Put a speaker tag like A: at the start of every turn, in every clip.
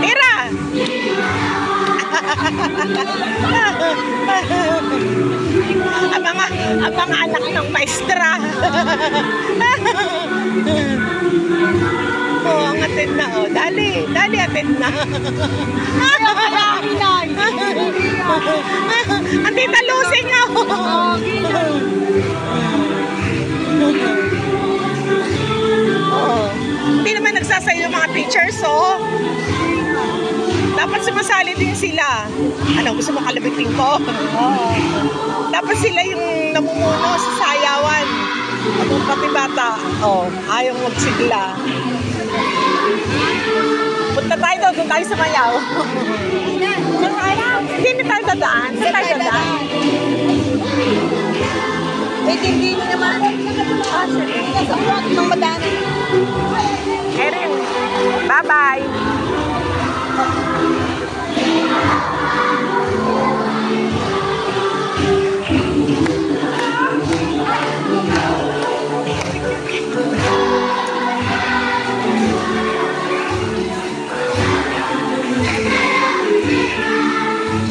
A: Tira! ang mga anak ng maestra. Oh, ang atid na, oh. Dali, atid na. Ang tita Lusing, oh. Hindi naman nagsasayo yung mga teachers, oh. Dapat sumasali din sila. Ano, gusto mo kalabitin ko? Dapat sila yung namumuno sa sayawan. At pati bata, oh, ayaw magsigla. Punta tayo doon tayo sa Mayaw. Hindi na tayo dadaan. Hindi tayo dadaan.
B: Eh, hindi nyo naman. Sa huwag ng madami.
A: Erin, bye-bye.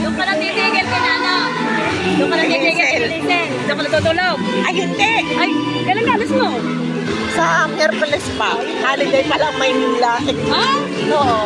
B: Doon ka na titigil kay Nana. Doon ka na titigil kay Lisen. Doon ka na tutulog.
A: Ay, hindi.
B: Ay, kailan alas mo?
A: Sa Miyerkules pa. Holiday pa lang Maynila.
B: Ha?
A: Oo.